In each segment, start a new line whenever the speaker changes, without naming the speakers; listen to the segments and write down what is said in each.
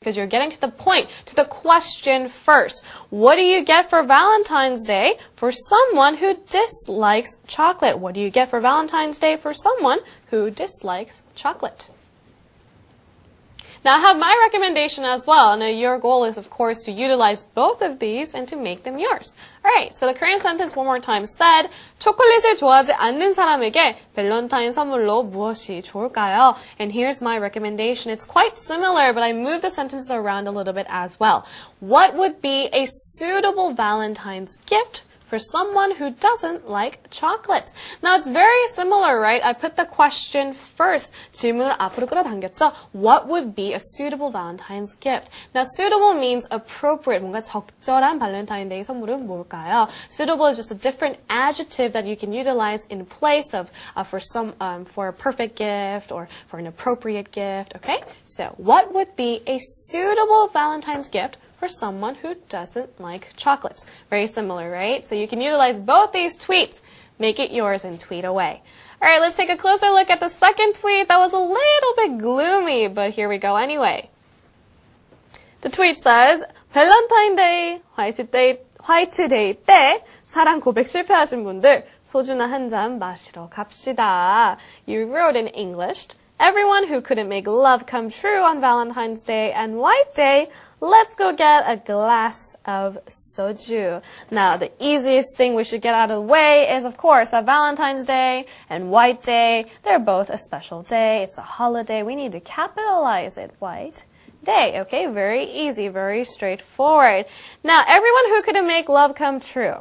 because you're getting to the point, to the question first. What do you get for Valentine's Day for someone who dislikes chocolate? What do you get for Valentine's Day for someone who dislikes chocolate? Now, I have my recommendation as well. Now, your goal is, of course, to utilize both of these and to make them yours. Alright, so the Korean sentence one more time said, 초콜릿을 좋아하지 않는 사람에게 밸런타인 선물로 무엇이 좋을까요? And here's my recommendation. It's quite similar, but I moved the sentences around a little bit as well. What would be a suitable Valentine's gift for someone who doesn't like chocolates? Now, it's very similar, right? I put the question first. 질문을 앞으로 끌어당겼죠? What would be a suitable Valentine's gift? Now, suitable means appropriate. 뭔가 적절한 발렌타인데이 선물은 뭘까요? Suitable is just a different adjective that you can utilize in place of for a perfect gift or for an appropriate gift, okay? So, what would be a suitable Valentine's gift for someone who doesn't like chocolates? Very similar, right? So you can utilize both these tweets. Make it yours and tweet away. All right, let's take a closer look at the second tweet. That was a little bit gloomy, but here we go anyway. The tweet says, 밸런타인데이, 화이트데이 때 사랑 고백 실패하신 분들 소주나 한 잔 마시러 갑시다. You wrote in English, everyone who couldn't make love come true on Valentine's Day and White Day, let's go get a glass of soju. Now, the easiest thing we should get out of the way is, of course, Valentine's Day and White Day. They're both a special day. It's a holiday. We need to capitalize it, White Day. Okay, very easy, very straightforward. Now, everyone who couldn't make love come true.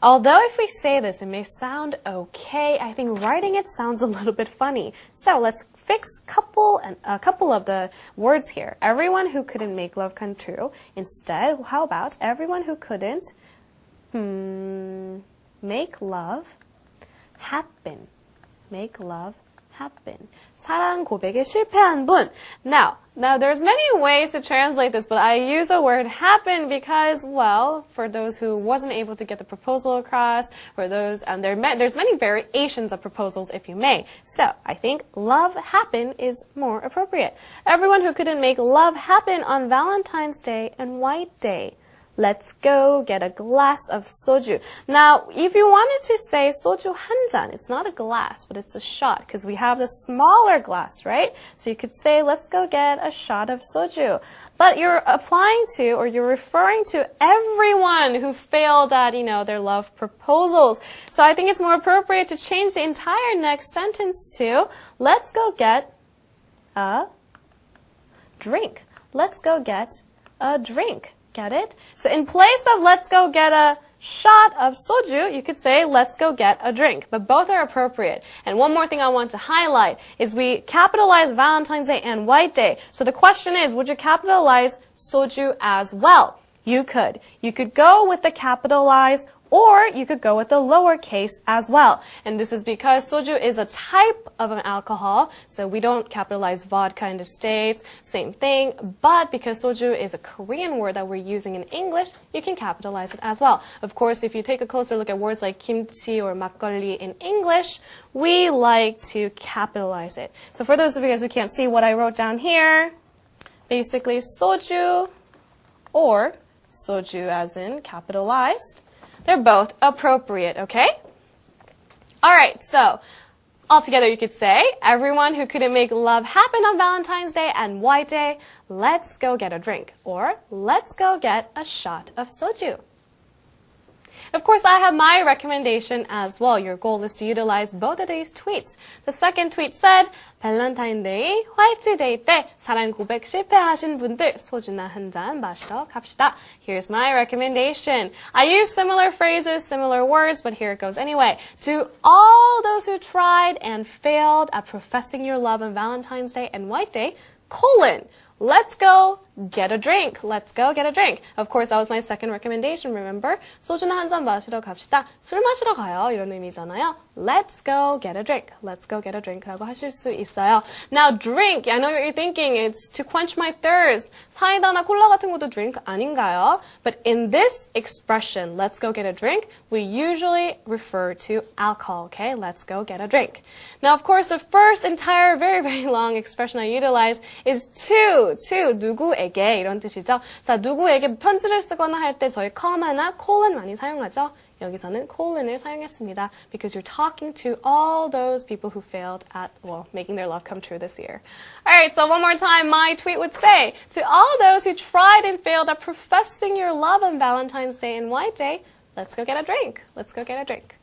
Although if we say this, it may sound okay, I think writing it sounds a little bit funny. So let's fix a couple of the words here. Everyone who couldn't make love come true. Instead, how about everyone who couldn't make love happen. Make love happen. 사랑 고백에 실패한 분. Now there's many ways to translate this, but I use the word happen because, well, for those who wasn't able to get the proposal across, for those, and there's many variations of proposals, if you may. So I think love happen is more appropriate. Everyone who couldn't make love happen on Valentine's Day and White Day, let's go get a glass of soju. Now, if you wanted to say soju 한 잔, it's not a glass, but it's a shot, because we have the smaller glass, right? So you could say, let's go get a shot of soju. But you're applying to, or you're referring to everyone who failed at, their love proposals. So I think it's more appropriate to change the entire next sentence to, let's go get a drink. Let's go get a drink. Get it? So in place of let's go get a shot of soju, you could say let's go get a drink. But both are appropriate. And one more thing I want to highlight is we capitalize Valentine's Day and White Day. So the question is, would you capitalize soju as well? You could. You could go with the capitalize, or you could go with the lowercase as well. And this is because soju is a type of an alcohol, so we don't capitalize vodka in the States, same thing. But because soju is a Korean word that we're using in English, you can capitalize it as well. Of course, if you take a closer look at words like kimchi or makgeolli in English, we like to capitalize it. So for those of you guys who can't see what I wrote down here, basically soju or soju as in capitalized, they're both appropriate, okay? Alright, so altogether you could say, everyone who couldn't make love happen on Valentine's Day and White Day, let's go get a drink. Or, let's go get a shot of soju. Of course, I have my recommendation as well. Your goal is to utilize both of these tweets. The second tweet said, 밸런타인데이, 화이트데이 때 사랑 고백 실패하신 분들 소주나 한 잔 마시러 갑시다. Here's my recommendation. I use similar phrases, similar words, but here it goes anyway. To all those who tried and failed at professing your love on Valentine's Day and White Day, let's go get a drink. Let's go get a drink. Of course, that was my second recommendation, remember? 소주나 한 잔 마시러 갑시다. 술 마시러 가요. 이런 의미잖아요. let's go get a drink. Let's go get a drink라고 하실 수 있어요. Now drink, I know what you're thinking. It's to quench my thirst. 사이다나 콜라 같은 것도 drink 아닌가요? But in this expression, let's go get a drink, we usually refer to alcohol, okay? Let's go get a drink. Now, of course, the first entire very, very long expression I utilize is to 누구에게 이런 뜻이죠. 자, 누구에게 편지를 쓰거나 할 때 저희 comma나 colon 많이 사용하죠. 여기서는 colon을 사용했습니다. Because you're talking to all those people who failed at, well, making their love come true this year. Alright, so one more time, my tweet would say, to all those who tried and failed at professing your love on Valentine's Day and White Day, let's go get a drink. Let's go get a drink.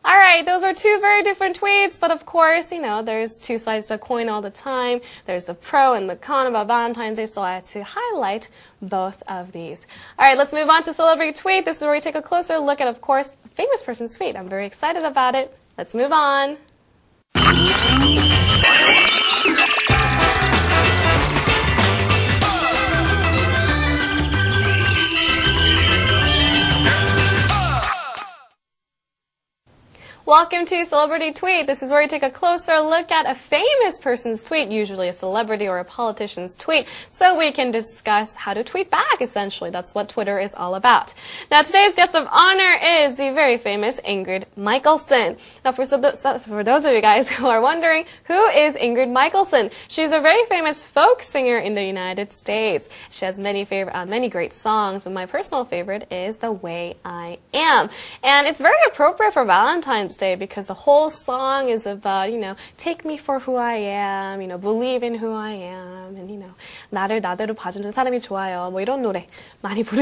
Alright, those were two very different tweets, but of course, you know, there's two sides to a coin all the time. There's the pro and the con about Valentine's Day, so I had to highlight both of these. Alright, let's move on to celebrity tweet. This is where we take a closer look at, of course, a famous person's tweet. I'm very excited about it. Let's move on. Welcome to Celebrity Tweet. This is where we take a closer look at a famous person's tweet, usually a celebrity or a politician's tweet, so we can discuss how to tweet back, essentially. That's what Twitter is all about. Now, today's guest of honor is the very famous Ingrid Michaelson. Now, for those of you guys who are wondering, who is Ingrid Michaelson? She's a very famous folk singer in the United States. She has many great songs, but my personal favorite is The Way I Am. And it's very appropriate for Valentine's Day because the whole song is about, you know, take me for who I am, you know, believe in who I am, and, you know, 나를 나대로 봐주는 사람이 좋아요. 뭐 이런 노래 많이 부르